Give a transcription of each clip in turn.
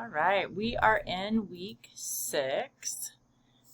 All right, we are in week 6,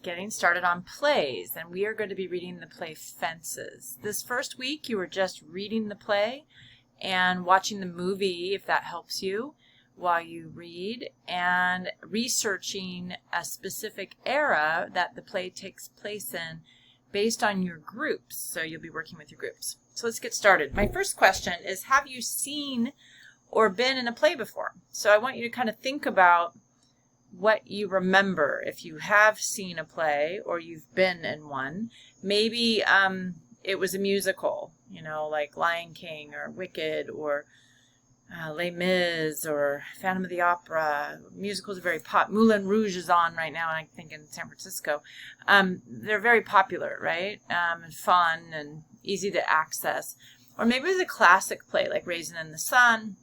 getting started on plays, and we are going to be reading the play Fences. This first week, you were just reading the play and watching the movie, if that helps you, while you read, and researching a specific era that the play takes place in based on your groups. So you'll be working with your groups. So let's get started. My first question is, have you seen or been in a play before? So I want you to kind of think about what you remember if you have seen a play or you've been in one. Maybe it was a musical, you know, like Lion King or Wicked or Les Mis or Phantom of the Opera. Musicals are very Moulin Rouge is on right now, I think, in San Francisco. They're very popular, right? And fun and easy to access. Or maybe it was a classic play like Raisin in the Sun,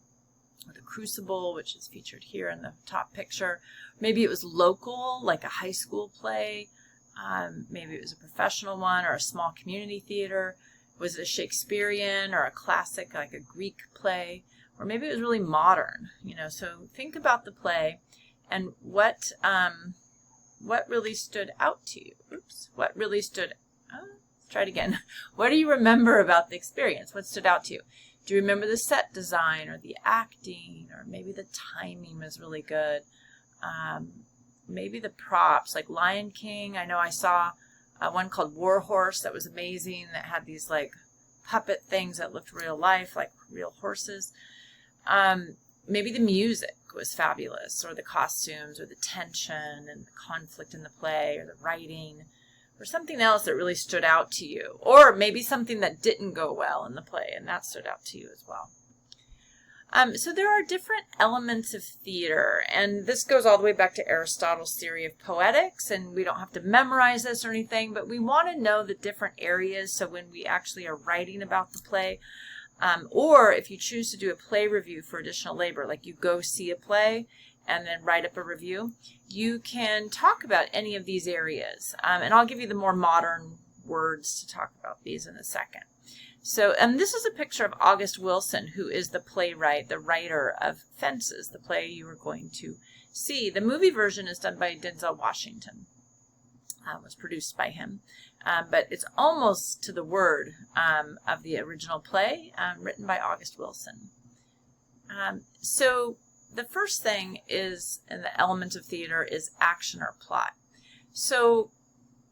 or The Crucible, which is featured here in the top picture. Maybe it was local, like a high school play. Maybe it was a professional one or a small community theater. Was it a Shakespearean or a classic, like a Greek play? Or maybe it was really modern, you know. So think about the play and what really stood out to you. Let's try it again. What do you remember about the experience? What stood out to you? Do you remember the set design or the acting, or maybe the timing was really good? Maybe the props, like Lion King. I know I saw one called War Horse that was amazing, that had these like puppet things that looked real life, like real horses. Maybe the music was fabulous, or the costumes, or the tension and the conflict in the play, or the writing, or something else that really stood out to you. Or maybe something that didn't go well in the play, and that stood out to you as well. So there are different elements of theater, and this goes all the way back to Aristotle's theory of poetics, and we don't have to memorize this or anything, but we want to know the different areas, so when we actually are writing about the play, or if you choose to do a play review for additional labor, like you go see a play and then write up a review, you can talk about any of these areas. And I'll give you the more modern words to talk about these in a second. So, and this is a picture of August Wilson, who is the playwright, the writer of Fences, the play you are going to see. The movie version is done by Denzel Washington. Was produced by him. But it's almost to the word of the original play, written by August Wilson. So the first thing is, in the element of theater, is action or plot. So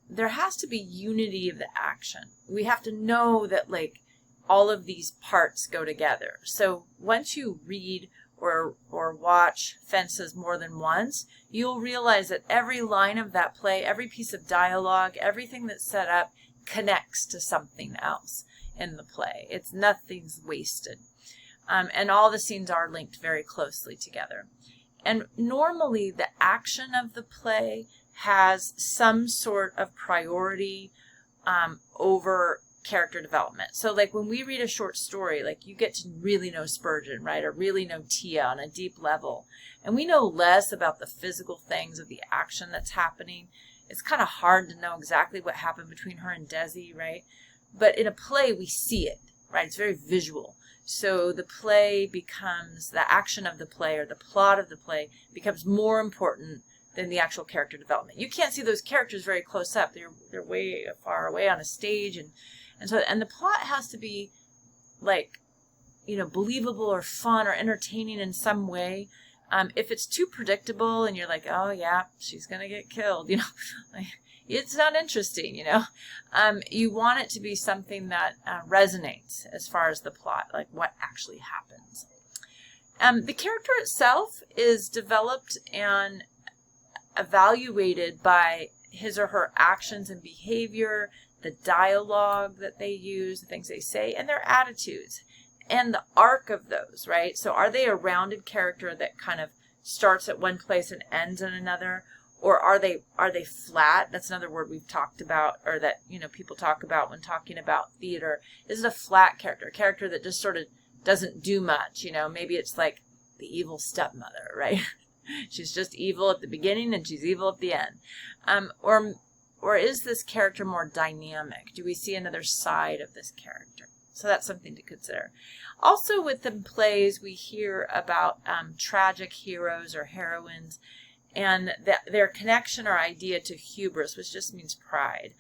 there has to be unity of the action. We have to know that, like, all of these parts go together. So once you read or watch Fences more than once, you'll realize that every line of that play, every piece of dialogue, everything that's set up connects to something else in the play. Nothing's wasted. And all the scenes are linked very closely together. And normally the action of the play has some sort of priority over character development. So like when we read a short story, like you get to really know Spurgeon, right? Or really know Tia on a deep level. And we know less about the physical things of the action that's happening. It's kind of hard to know exactly what happened between her and Desi, right? But in a play, we see it, right? It's very visual. So the play becomes, the action of the play or the plot of the play becomes more important than the actual character development. You can't see those characters very close up. They're way far away on a stage, and the plot has to be, like, you know, believable or fun or entertaining in some way. If it's too predictable and you're like, oh yeah, she's gonna get killed, you know, like, it's not interesting, you know. You want it to be something that resonates as far as the plot, like what actually happens. The character itself is developed and evaluated by his or her actions and behavior, the dialogue that they use, the things they say, and their attitudes, and the arc of those, right? So are they a rounded character that kind of starts at one place and ends in another? Or are they flat? That's another word we've talked about, or that, you know, people talk about when talking about theater. Is it a flat character, a character that just sort of doesn't do much? You know, maybe it's like the evil stepmother, right? She's just evil at the beginning and she's evil at the end. Or is this character more dynamic? Do we see another side of this character? So that's something to consider. Also within plays, we hear about tragic heroes or heroines, and their connection or idea to hubris, which just means pride.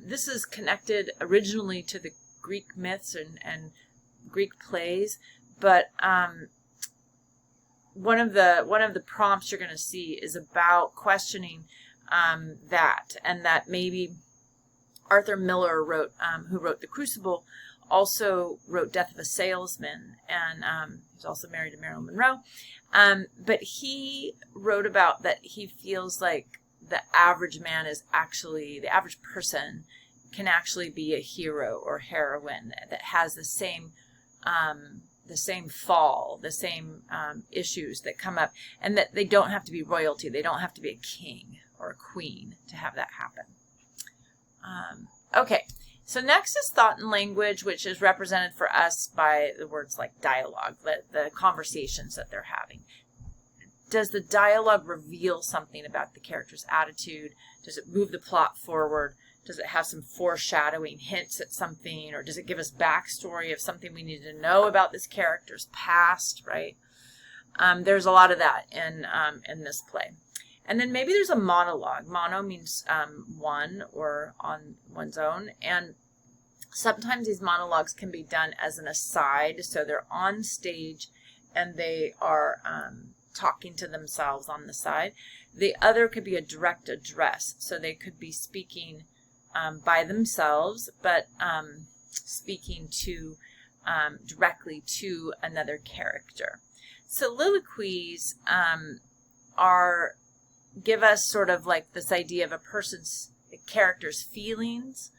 This is connected originally to the Greek myths and Greek plays, but one of the prompts you're going to see is about questioning that, and that maybe Arthur Miller who wrote The Crucible, also wrote Death of a Salesman, and he's also married to Marilyn Monroe. But he wrote about that he feels like the average man is actually, the average person can actually be a hero or heroine that has the same fall, the same issues that come up, and that they don't have to be royalty. They don't have to be a king or a queen to have that happen. Okay, so next is thought and language, which is represented for us by the words like dialogue, the conversations that they're having. Does the dialogue reveal something about the character's attitude? Does it move the plot forward? Does it have some foreshadowing hints at something? Or does it give us backstory of something we need to know about this character's past, right? There's a lot of that in this play. And then maybe there's a monologue. Mono means one or on one's own. And sometimes these monologues can be done as an aside. So they're on stage and they are talking to themselves on the side. The other could be a direct address. So they could be speaking by themselves, but speaking to directly to another character. Soliloquies give us sort of like this idea of a character's feelings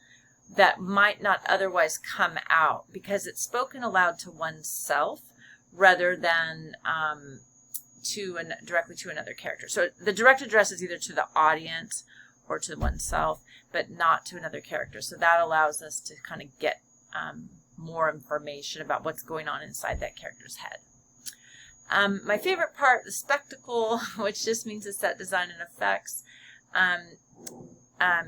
that might not otherwise come out because it's spoken aloud to oneself rather than directly to another character. So the direct address is either to the audience or to oneself, but not to another character. So that allows us to kind of get more information about what's going on inside that character's head. My favorite part, the spectacle, which just means the set design and effects.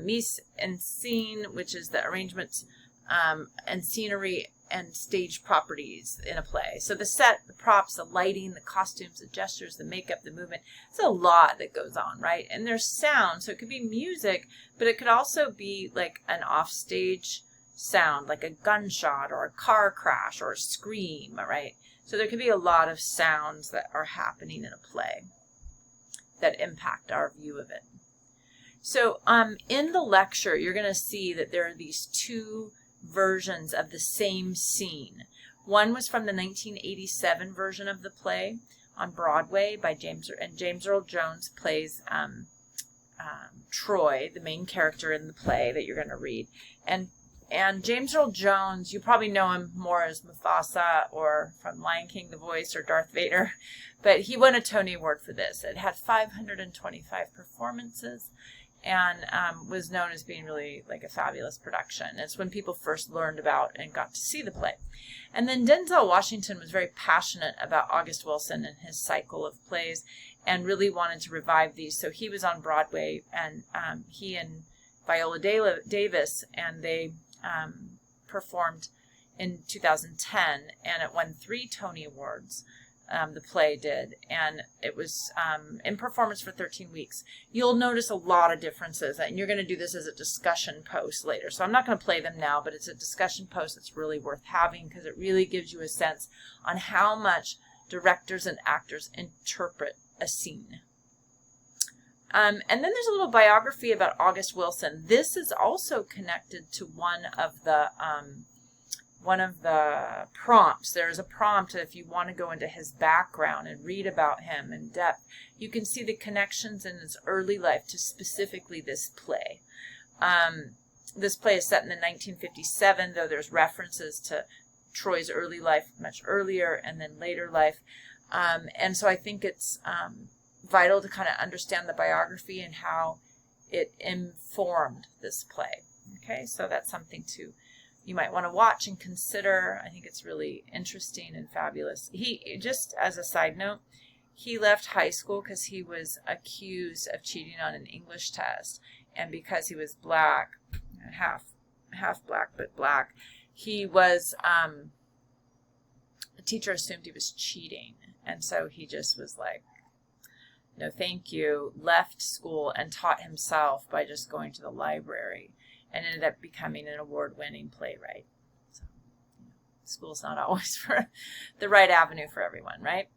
Mise en scene, which is the arrangement and scenery and stage properties in a play. So the set, the props, the lighting, the costumes, the gestures, the makeup, the movement. It's a lot that goes on, right? And there's sound, so it could be music, but it could also be like an offstage sound, like a gunshot or a car crash or a scream, right? So there could be a lot of sounds that are happening in a play that impact our view of it. So in the lecture, you're going to see that there are these two versions of the same scene. One was from the 1987 version of the play on Broadway by James Earl Jones plays Troy, the main character in the play that you're going to read. And James Earl Jones, you probably know him more as Mufasa or from Lion King, The Voice, or Darth Vader, but he won a Tony Award for this. It had 525 performances and was known as being really like a fabulous production. It's when people first learned about and got to see the play. And then Denzel Washington was very passionate about August Wilson and his cycle of plays and really wanted to revive these. So he was on Broadway, and he and Viola Davis, and they performed in 2010, and it won 3 Tony Awards. The play did, and it was in performance for 13 weeks. You'll notice a lot of differences, and you're going to do this as a discussion post later. So I'm not going to play them now, but it's a discussion post that's really worth having because it really gives you a sense on how much directors and actors interpret a scene. And then there's a little biography about August Wilson. This is also connected to one of the prompts. There's a prompt if you want to go into his background and read about him in depth. You can see the connections in his early life to specifically this play. This play is set in the 1957, though there's references to Troy's early life much earlier and then later life. And so I think it's vital to kind of understand the biography and how it informed this play. Okay, so that's something you might want to watch and consider. I think it's really interesting and fabulous. He, just as a side note, he left high school because he was accused of cheating on an English test, and because he was black, half black but black, he was, the teacher assumed he was cheating. And so he just was like, no, thank you, left school and taught himself by just going to the library and ended up becoming an award-winning playwright. So, school's not always for the right avenue for everyone, right?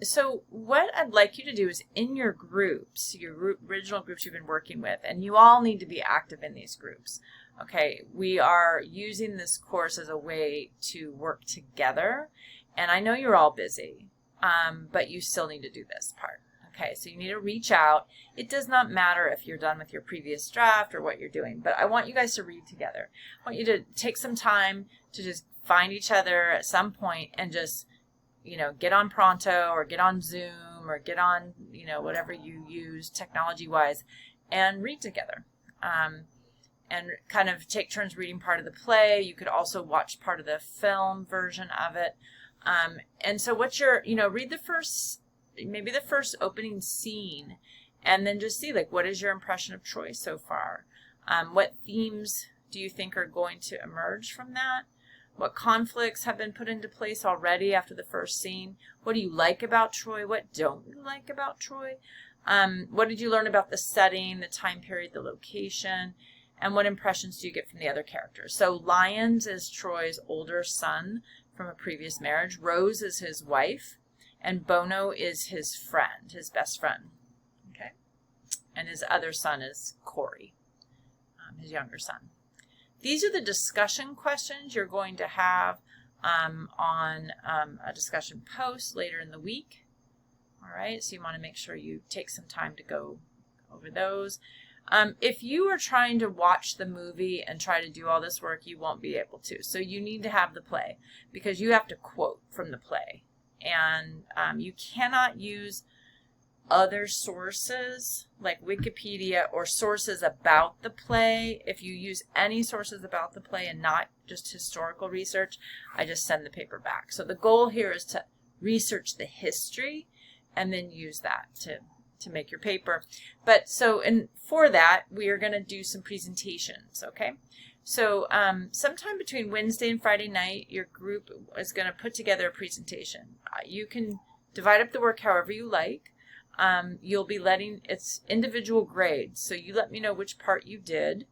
So what I'd like you to do is in your groups, your original groups you've been working with, and you all need to be active in these groups. Okay, we are using this course as a way to work together, and I know you're all busy, but you still need to do this part. Okay, so you need to reach out. It does not matter if you're done with your previous draft or what you're doing, but I want you guys to read together. I want you to take some time to just find each other at some point and just, get on Pronto or get on Zoom or get on, whatever you use technology-wise and read together. And kind of take turns reading part of the play. You could also watch part of the film version of it. And so read maybe the first opening scene, and then just see, what is your impression of Troy so far? What themes do you think are going to emerge from that? What conflicts have been put into place already after the first scene? What do you like about Troy? What don't you like about Troy? What did you learn about the setting, the time period, the location? And what impressions do you get from the other characters? So Lyons is Troy's older son from a previous marriage. Rose is his wife. And Bono is his friend, his best friend. Okay? And his other son is Corey, his younger son. These are the discussion questions you're going to have on a discussion post later in the week. All right? So you want to make sure you take some time to go over those. If you are trying to watch the movie and try to do all this work, you won't be able to. So you need to have the play because you have to quote from the play. And you cannot use other sources like Wikipedia or sources about the play. If you use any sources about the play and not just historical research, I just send the paper back. So the goal here is to research the history and then use that to make your paper. But for that, we are going to do some presentations, okay? So sometime between Wednesday and Friday night, your group is going to put together a presentation. You can divide up the work however you like. You'll be it's individual grades. So you let me know which part you did,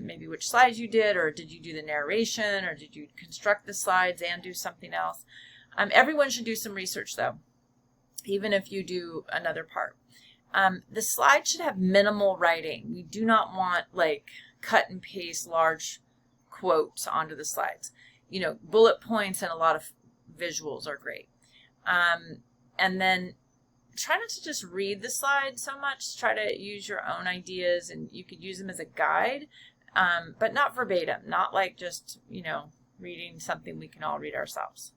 maybe which slides you did, or did you do the narration, or did you construct the slides and do something else? Everyone should do some research though, even if you do another part. The slides should have minimal writing. We do not want cut and paste large quotes onto the slides. Bullet points and a lot of visuals are great. And then try not to just read the slides so much. Try to use your own ideas, and you could use them as a guide, but not verbatim, not just, reading something we can all read ourselves.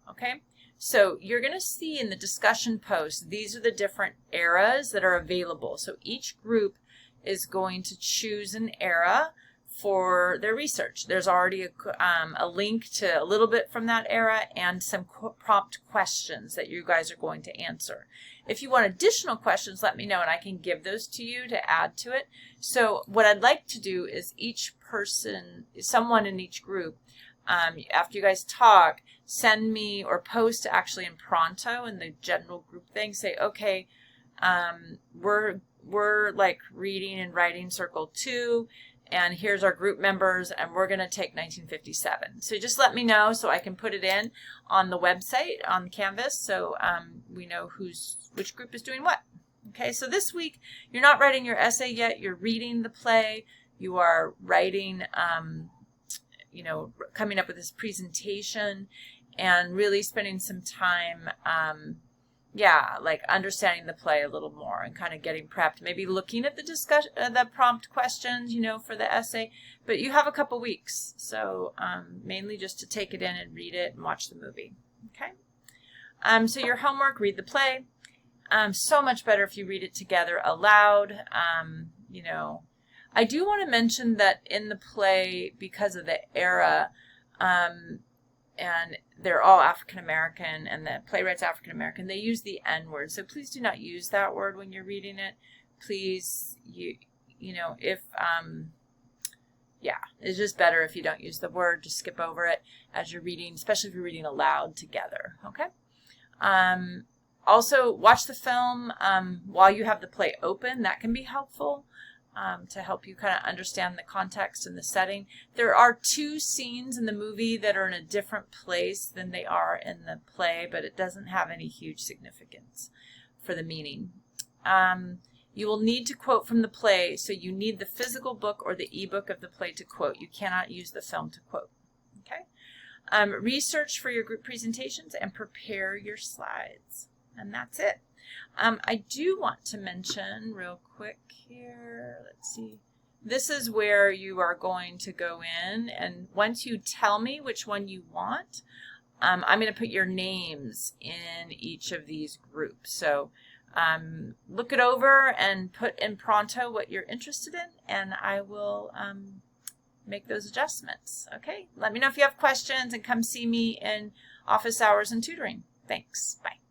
Okay? So you're going to see in the discussion post, these are the different eras that are available. So each group is going to choose an era for their research. There's already a link to a little bit from that era and some prompt questions that you guys are going to answer. If you want additional questions, let me know and I can give those to you to add to it. So what I'd like to do is someone in each group, after you guys talk, send me or post actually in Pronto in the general group thing, say, okay, we're reading and writing circle 2, and here's our group members, and we're going to take 1957. So just let me know so I can put it in on the website, on Canvas, so we know which group is doing what. Okay, so this week, you're not writing your essay yet, you're reading the play, you are writing, coming up with this presentation, and really spending some time understanding the play a little more and kind of getting prepped, maybe looking at the prompt questions, for the essay, but you have a couple weeks. So mainly just to take it in and read it and watch the movie. Okay. So your homework, read the play. So much better if you read it together aloud. I do want to mention that in the play, because of the era, and they're all African-American, and the playwright's African-American, they use the N-word. So please do not use that word when you're reading it. Please, if Yeah, it's just better if you don't use the word. Just skip over it as you're reading, especially if you're reading aloud together, okay? Also, watch the film while you have the play open. That can be helpful to help you kind of understand the context and the setting. There are 2 scenes in the movie that are in a different place than they are in the play, but it doesn't have any huge significance for the meaning. You will need to quote from the play, so you need the physical book or the ebook of the play to quote. You cannot use the film to quote. Okay? Research for your group presentations and prepare your slides. And that's it. I do want to mention real quick here, let's see. This is where you are going to go in, and once you tell me which one you want, I'm going to put your names in each of these groups. So look it over and put in pronto what you're interested in, and I will make those adjustments. Okay? Let me know if you have questions, and come see me in office hours and tutoring. Thanks. Bye.